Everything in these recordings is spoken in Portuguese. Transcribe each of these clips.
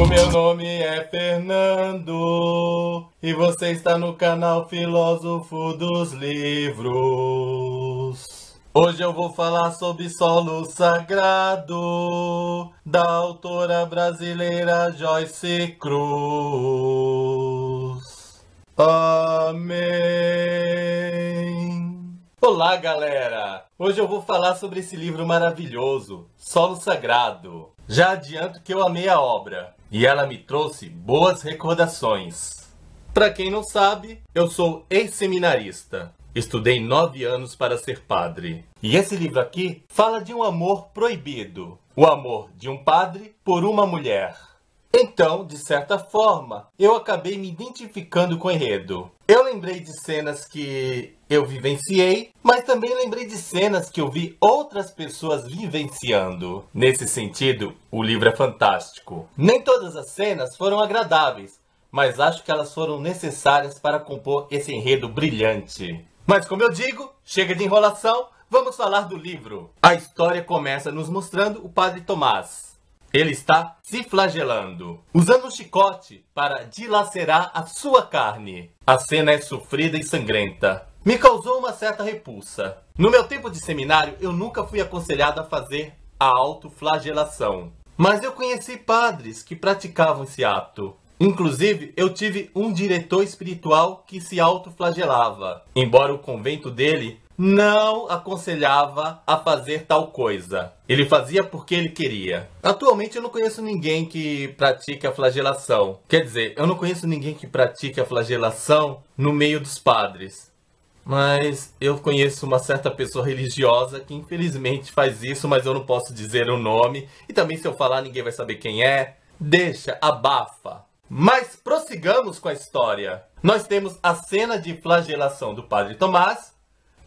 O meu nome é Fernando e você está no canal Filósofo dos Livros. Hoje eu vou falar sobre Solo Sagrado, da autora brasileira Joyce Cruz. Amém. Olá, galera! Hoje eu vou falar sobre esse livro maravilhoso, Solo Sagrado. Já adianto que eu amei a obra e ela me trouxe boas recordações. Para quem não sabe, eu sou ex-seminarista. Estudei 9 anos para ser padre. E esse livro aqui fala de um amor proibido. O amor de um padre por uma mulher. Então, de certa forma, eu acabei me identificando com o enredo. Eu lembrei de cenas que eu vivenciei, mas também lembrei de cenas que eu vi outras pessoas vivenciando. Nesse sentido, o livro é fantástico. Nem todas as cenas foram agradáveis, mas acho que elas foram necessárias para compor esse enredo brilhante. Mas como eu digo, chega de enrolação, vamos falar do livro. A história começa nos mostrando o padre Tomás. Ele está se flagelando, usando um chicote para dilacerar a sua carne. A cena é sofrida e sangrenta. Me causou uma certa repulsa. No meu tempo de seminário, eu nunca fui aconselhado a fazer a autoflagelação. Mas eu conheci padres que praticavam esse ato. Inclusive, eu tive um diretor espiritual que se autoflagelava, embora o convento dele não aconselhava a fazer tal coisa. Ele fazia porque ele queria. Atualmente eu não conheço ninguém que pratique a flagelação. Quer dizer, eu não conheço ninguém que pratique a flagelação no meio dos padres. Mas eu conheço uma certa pessoa religiosa que infelizmente faz isso, mas eu não posso dizer o nome. E também se eu falar ninguém vai saber quem é. Deixa, abafa. Mas prossigamos com a história. Nós temos a cena de flagelação do padre Tomás.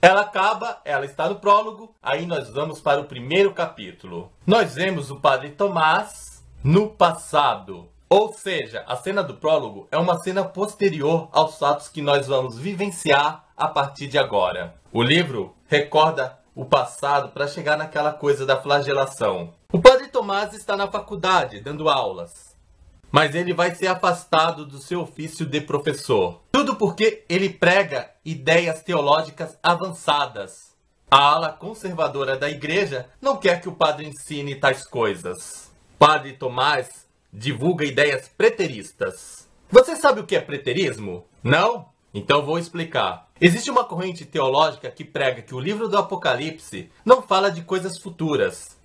Ela acaba, ela está no prólogo, aí nós vamos para o primeiro capítulo. Nós vemos o padre Tomás no passado. Ou seja, a cena do prólogo é uma cena posterior aos fatos que nós vamos vivenciar a partir de agora. O livro recorda o passado para chegar naquela coisa da flagelação. O padre Tomás está na faculdade, dando aulas. Mas ele vai ser afastado do seu ofício de professor. Tudo porque ele prega ideias teológicas avançadas. A ala conservadora da igreja não quer que o padre ensine tais coisas. Padre Tomás divulga ideias preteristas. Você sabe o que é preterismo? Não? Então vou explicar. Existe uma corrente teológica que prega que o livro do Apocalipse não fala de coisas futuras,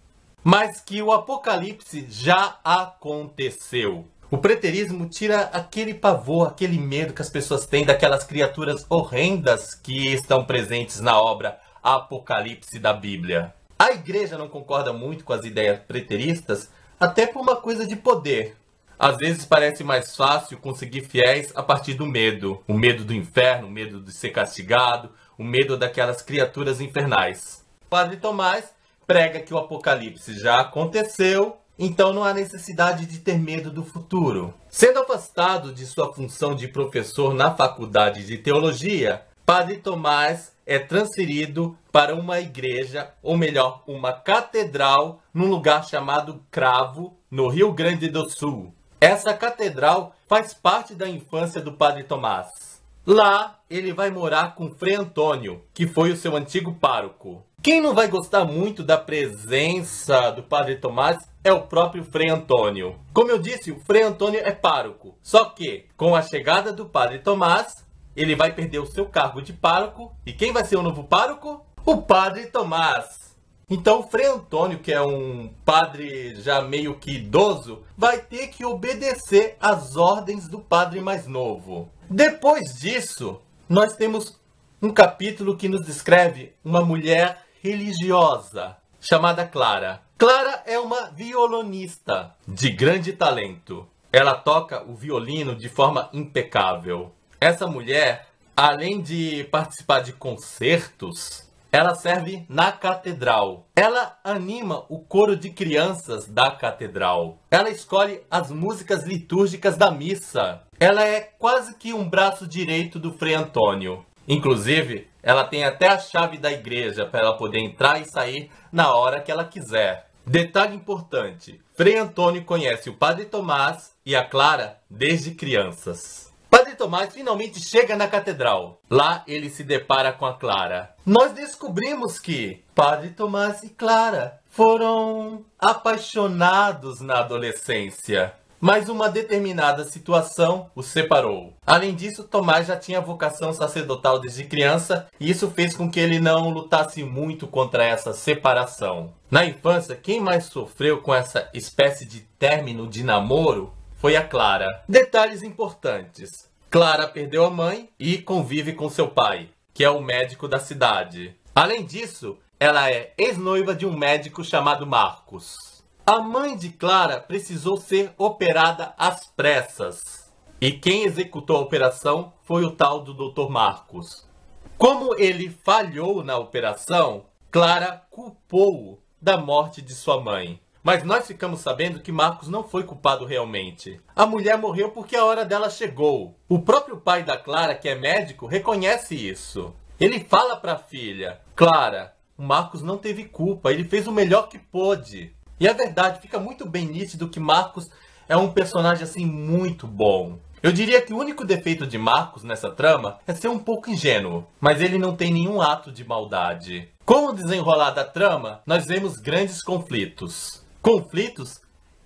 mas que o Apocalipse já aconteceu. O preterismo tira aquele pavor, aquele medo que as pessoas têm daquelas criaturas horrendas que estão presentes na obra Apocalipse da Bíblia. A igreja não concorda muito com as ideias preteristas, até por uma coisa de poder. Às vezes parece mais fácil conseguir fiéis a partir do medo. O medo do inferno, o medo de ser castigado, o medo daquelas criaturas infernais. O padre Tomás prega que o Apocalipse já aconteceu, então não há necessidade de ter medo do futuro. Sendo afastado de sua função de professor na faculdade de teologia, padre Tomás é transferido para uma igreja, ou melhor, uma catedral, num lugar chamado Cravo, no Rio Grande do Sul. Essa catedral faz parte da infância do padre Tomás. Lá, ele vai morar com Frei Antônio, que foi o seu antigo pároco. Quem não vai gostar muito da presença do padre Tomás é o próprio Frei Antônio. Como eu disse, o Frei Antônio é pároco. Só que, com a chegada do padre Tomás, ele vai perder o seu cargo de pároco. E quem vai ser o novo pároco? O padre Tomás. Então o Frei Antônio, que é um padre já meio que idoso, vai ter que obedecer às ordens do padre mais novo. Depois disso, nós temos um capítulo que nos descreve uma mulher religiosa, chamada Clara. Clara é uma violonista de grande talento. Ela toca o violino de forma impecável. Essa mulher, além de participar de concertos, ela serve na catedral. Ela anima o coro de crianças da catedral. Ela escolhe as músicas litúrgicas da missa. Ela é quase que um braço direito do Frei Antônio. Inclusive, ela tem até a chave da igreja para ela poder entrar e sair na hora que ela quiser. Detalhe importante, Frei Antônio conhece o Padre Tomás e a Clara desde crianças. Padre Tomás finalmente chega na catedral. Lá ele se depara com a Clara. Nós descobrimos que Padre Tomás e Clara foram apaixonados na adolescência. Mas uma determinada situação os separou. Além disso, Tomás já tinha vocação sacerdotal desde criança e isso fez com que ele não lutasse muito contra essa separação. Na infância, quem mais sofreu com essa espécie de término de namoro foi a Clara. Detalhes importantes. Clara perdeu a mãe e convive com seu pai, que é o médico da cidade. Além disso, ela é ex-noiva de um médico chamado Marcos. A mãe de Clara precisou ser operada às pressas. E quem executou a operação foi o tal do Dr. Marcos. Como ele falhou na operação, Clara culpou-o da morte de sua mãe. Mas nós ficamos sabendo que Marcos não foi culpado realmente. A mulher morreu porque a hora dela chegou. O próprio pai da Clara, que é médico, reconhece isso. Ele fala para a filha: Clara, o Marcos não teve culpa, ele fez o melhor que pôde. E é verdade, fica muito bem nítido que Marcos é um personagem assim muito bom. Eu diria que o único defeito de Marcos nessa trama é ser um pouco ingênuo, mas ele não tem nenhum ato de maldade. Com o desenrolar da trama, nós vemos grandes conflitos. Conflitos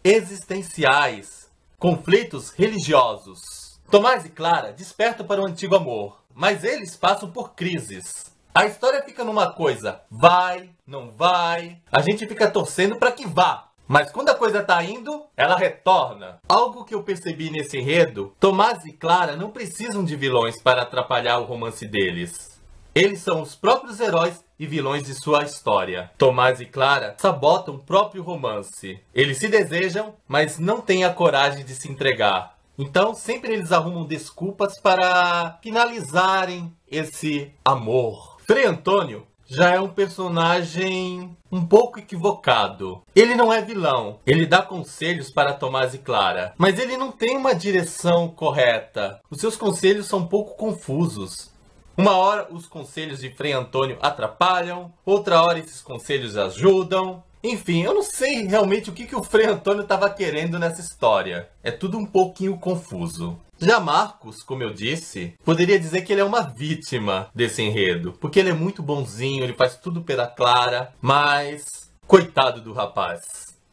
existenciais, conflitos religiosos. Tomás e Clara despertam para o antigo amor, mas eles passam por crises. A história fica numa coisa, vai, não vai, a gente fica torcendo para que vá. Mas quando a coisa tá indo, ela retorna. Algo que eu percebi nesse enredo, Tomás e Clara não precisam de vilões para atrapalhar o romance deles. Eles são os próprios heróis e vilões de sua história. Tomás e Clara sabotam o próprio romance. Eles se desejam, mas não têm a coragem de se entregar. Então sempre eles arrumam desculpas para finalizarem esse amor. Frei Antônio já é um personagem um pouco equivocado. Ele não é vilão, ele dá conselhos para Tomás e Clara, mas ele não tem uma direção correta. Os seus conselhos são um pouco confusos. Uma hora os conselhos de Frei Antônio atrapalham, outra hora esses conselhos ajudam. Enfim, eu não sei realmente o que o Frei Antônio estava querendo nessa história. É tudo um pouquinho confuso. Já Marcos, como eu disse, poderia dizer que ele é uma vítima desse enredo, porque ele é muito bonzinho, ele faz tudo pela Clara, mas coitado do rapaz.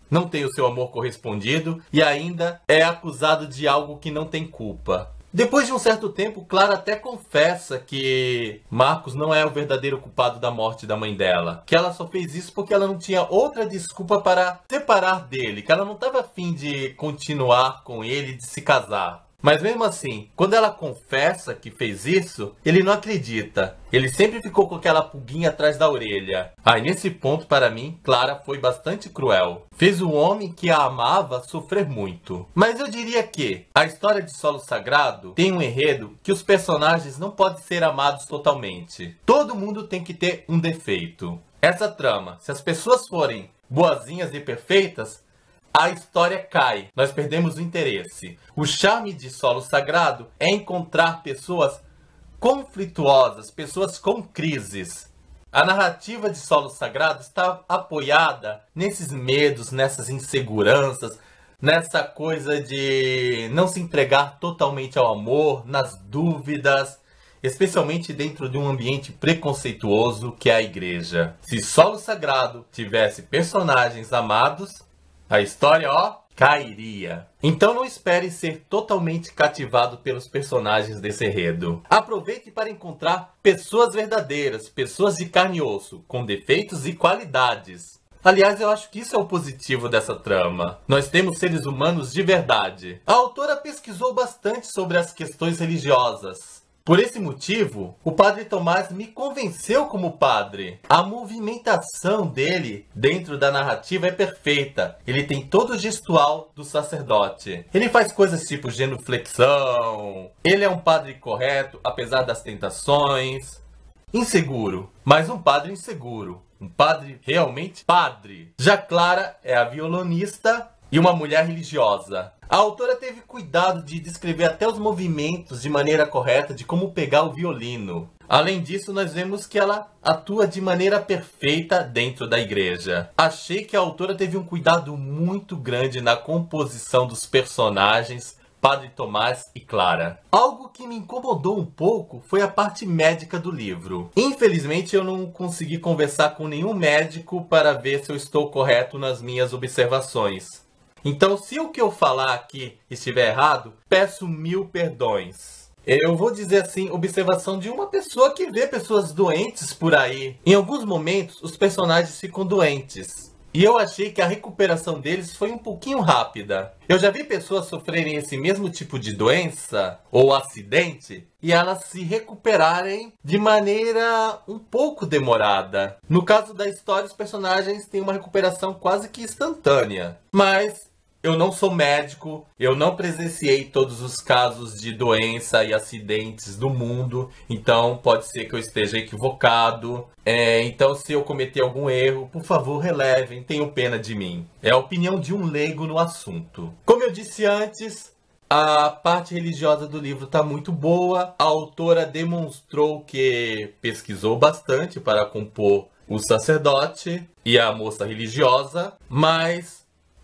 Não tem o seu amor correspondido e ainda é acusado de algo que não tem culpa. Depois de um certo tempo, Clara até confessa que Marcos não é o verdadeiro culpado da morte da mãe dela. Que ela só fez isso porque ela não tinha outra desculpa para separar dele. Que ela não estava afim de continuar com ele, de se casar. Mas mesmo assim, quando ela confessa que fez isso, ele não acredita. Ele sempre ficou com aquela pulguinha atrás da orelha. Aí nesse ponto, para mim, Clara foi bastante cruel. Fez o homem que a amava sofrer muito. Mas eu diria que a história de Solo Sagrado tem um enredo que os personagens não podem ser amados totalmente. Todo mundo tem que ter um defeito. Essa trama, se as pessoas forem boazinhas e perfeitas, a história cai, nós perdemos o interesse. O charme de Solo Sagrado é encontrar pessoas conflituosas, pessoas com crises. A narrativa de Solo Sagrado está apoiada nesses medos, nessas inseguranças, nessa coisa de não se entregar totalmente ao amor, nas dúvidas, especialmente dentro de um ambiente preconceituoso que é a igreja. Se Solo Sagrado tivesse personagens amados, a história, cairia. Então não espere ser totalmente cativado pelos personagens desse enredo. Aproveite para encontrar pessoas verdadeiras, pessoas de carne e osso, com defeitos e qualidades. Aliás, eu acho que isso é o positivo dessa trama. Nós temos seres humanos de verdade. A autora pesquisou bastante sobre as questões religiosas. Por esse motivo, o Padre Tomás me convenceu como padre. A movimentação dele dentro da narrativa é perfeita. Ele tem todo o gestual do sacerdote. Ele faz coisas tipo genuflexão. Ele é um padre correto, apesar das tentações. Inseguro, mas um padre inseguro. Um padre realmente padre. Já Clara é a violonista e uma mulher religiosa. A autora teve cuidado de descrever até os movimentos de maneira correta de como pegar o violino. Além disso, nós vemos que ela atua de maneira perfeita dentro da igreja. Achei que a autora teve um cuidado muito grande na composição dos personagens, Padre Tomás e Clara. Algo que me incomodou um pouco foi a parte médica do livro. Infelizmente, eu não consegui conversar com nenhum médico para ver se eu estou correto nas minhas observações. Então, se o que eu falar aqui estiver errado, peço 1000 perdões. Eu vou dizer assim, observação de uma pessoa que vê pessoas doentes por aí. Em alguns momentos, os personagens ficam doentes. E eu achei que a recuperação deles foi um pouquinho rápida. Eu já vi pessoas sofrerem esse mesmo tipo de doença ou acidente e elas se recuperarem de maneira um pouco demorada. No caso da história, os personagens têm uma recuperação quase que instantânea. Mas eu não sou médico, eu não presenciei todos os casos de doença e acidentes do mundo, então pode ser que eu esteja equivocado. Então, se eu cometer algum erro, por favor, relevem, tenham pena de mim. É a opinião de um leigo no assunto. Como eu disse antes, a parte religiosa do livro está muito boa. A autora demonstrou que pesquisou bastante para compor o sacerdote e a moça religiosa, mas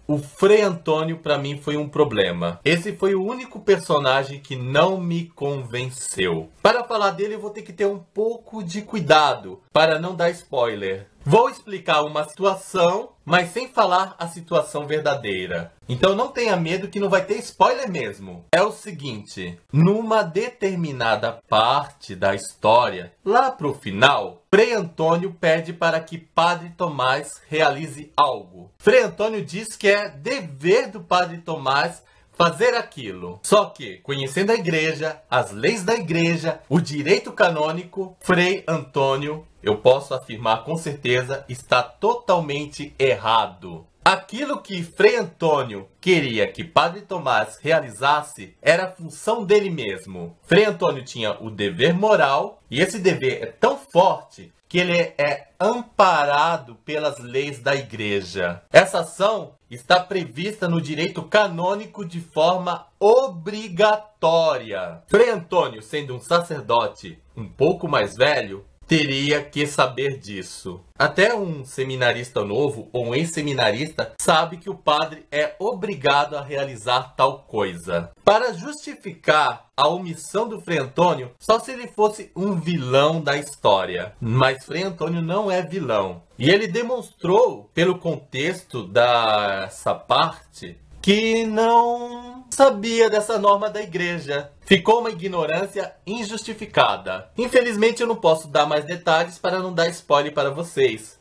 o Frei Antônio, para mim, foi um problema. Esse foi o único personagem que não me convenceu. Para falar dele, eu vou ter que ter um pouco de cuidado para não dar spoiler. Vou explicar uma situação, mas sem falar a situação verdadeira. Então não tenha medo que não vai ter spoiler mesmo. É o seguinte, numa determinada parte da história, lá pro final, Frei Antônio pede para que Padre Tomás realize algo. Frei Antônio diz que é dever do Padre Tomás fazer aquilo. Só que, conhecendo a igreja, as leis da igreja, o direito canônico, Frei Antônio, eu posso afirmar com certeza, está totalmente errado. Aquilo que Frei Antônio queria que Padre Tomás realizasse era a função dele mesmo. Frei Antônio tinha o dever moral, e esse dever é tão forte que ele é amparado pelas leis da igreja. Essa ação está prevista no direito canônico de forma obrigatória. Frei Antônio, sendo um sacerdote um pouco mais velho, teria que saber disso. Até um seminarista novo ou um ex-seminarista sabe que o padre é obrigado a realizar tal coisa. Para justificar a omissão do Frei Antônio, só se ele fosse um vilão da história. Mas Frei Antônio não é vilão. E ele demonstrou, pelo contexto dessa parte, que não sabia dessa norma da igreja. Ficou uma ignorância injustificada. Infelizmente eu não posso dar mais detalhes para não dar spoiler para vocês.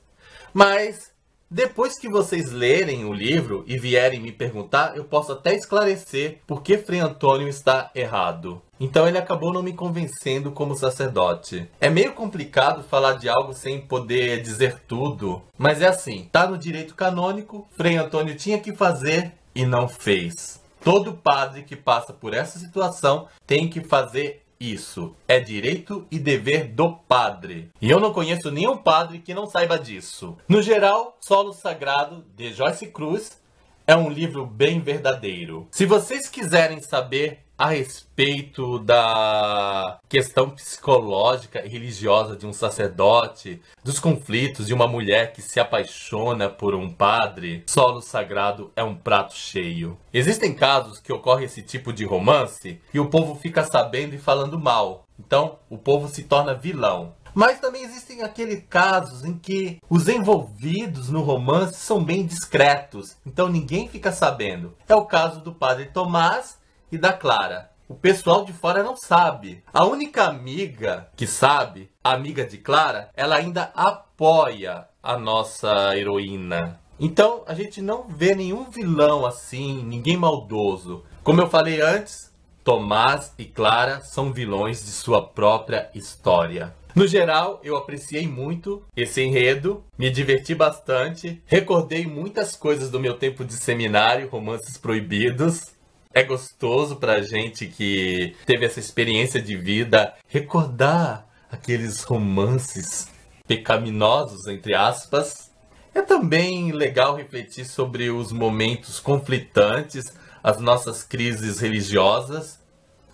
Mas depois que vocês lerem o livro e vierem me perguntar, eu posso até esclarecer por que Frei Antônio está errado. Então ele acabou não me convencendo como sacerdote. É meio complicado falar de algo sem poder dizer tudo. Mas é assim, tá no direito canônico, Frei Antônio tinha que fazer e não fez. Todo padre que passa por essa situação tem que fazer isso. É direito e dever do padre. E eu não conheço nenhum padre que não saiba disso. No geral, Solo Sagrado, de Joyce Cruz, é um livro bem verdadeiro. Se vocês quiserem saber a respeito da questão psicológica e religiosa de um sacerdote, dos conflitos de uma mulher que se apaixona por um padre, Solo Sagrado é um prato cheio. Existem casos que ocorre esse tipo de romance e o povo fica sabendo e falando mal. Então, o povo se torna vilão. Mas também existem aqueles casos em que os envolvidos no romance são bem discretos, então ninguém fica sabendo. É o caso do Padre Tomás e da Clara. O pessoal de fora não sabe. A única amiga que sabe, a amiga de Clara, ela ainda apoia a nossa heroína. Então a gente não vê nenhum vilão assim, ninguém maldoso. Como eu falei antes, Tomás e Clara são vilões de sua própria história. No geral, eu apreciei muito esse enredo, me diverti bastante, recordei muitas coisas do meu tempo de seminário, romances proibidos. É gostoso pra gente que teve essa experiência de vida recordar aqueles romances pecaminosos, entre aspas. É também legal refletir sobre os momentos conflitantes, as nossas crises religiosas.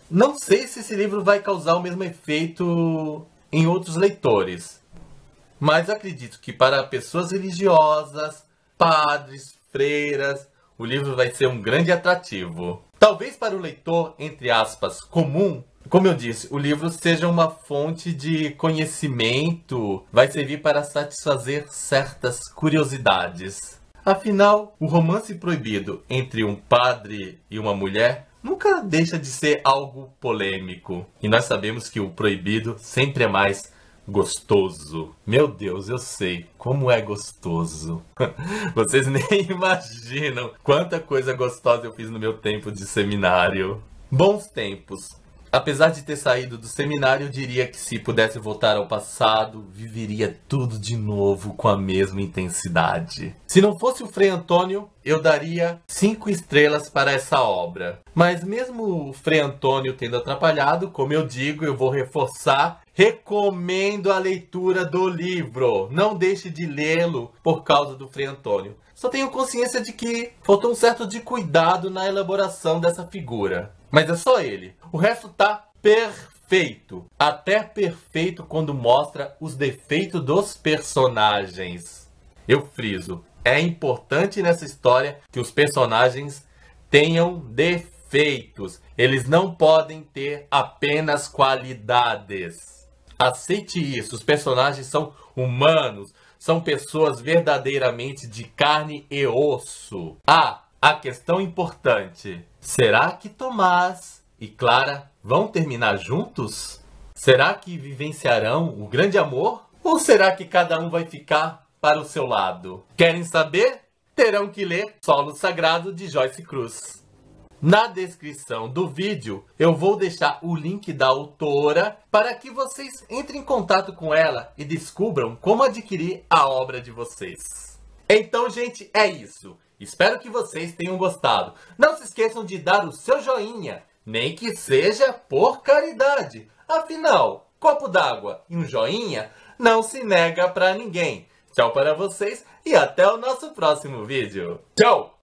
Não sei se esse livro vai causar o mesmo efeito em outros leitores. Mas acredito que para pessoas religiosas, padres, freiras, o livro vai ser um grande atrativo. Talvez para o leitor, entre aspas, comum, como eu disse, o livro seja uma fonte de conhecimento, vai servir para satisfazer certas curiosidades. Afinal, o romance proibido entre um padre e uma mulher nunca deixa de ser algo polêmico. E nós sabemos que o proibido sempre é mais gostoso. Meu Deus, eu sei como é gostoso. Vocês nem imaginam quanta coisa gostosa eu fiz no meu tempo de seminário. Bons tempos. Apesar de ter saído do seminário, eu diria que se pudesse voltar ao passado, viveria tudo de novo com a mesma intensidade. Se não fosse o Frei Antônio, eu daria 5 estrelas para essa obra. Mas mesmo o Frei Antônio tendo atrapalhado, como eu digo, eu vou reforçar, recomendo a leitura do livro. Não deixe de lê-lo por causa do Frei Antônio. Só tenho consciência de que faltou um certo de cuidado na elaboração dessa figura. Mas é só ele. O resto tá perfeito. Até perfeito quando mostra os defeitos dos personagens. Eu friso. É importante nessa história que os personagens tenham defeitos. Eles não podem ter apenas qualidades. Aceite isso. Os personagens são humanos. São pessoas verdadeiramente de carne e osso. A questão importante. Será que Tomás e Clara vão terminar juntos? Será que vivenciarão o grande amor? Ou será que cada um vai ficar para o seu lado? Querem saber? Terão que ler Solo Sagrado de Joyce Cruz. Na descrição do vídeo eu vou deixar o link da autora para que vocês entrem em contato com ela e descubram como adquirir a obra de vocês. Então, gente, é isso. Espero que vocês tenham gostado. Não se esqueçam de dar o seu joinha, nem que seja por caridade. Afinal, copo d'água e um joinha não se nega pra ninguém. Tchau para vocês e até o nosso próximo vídeo. Tchau!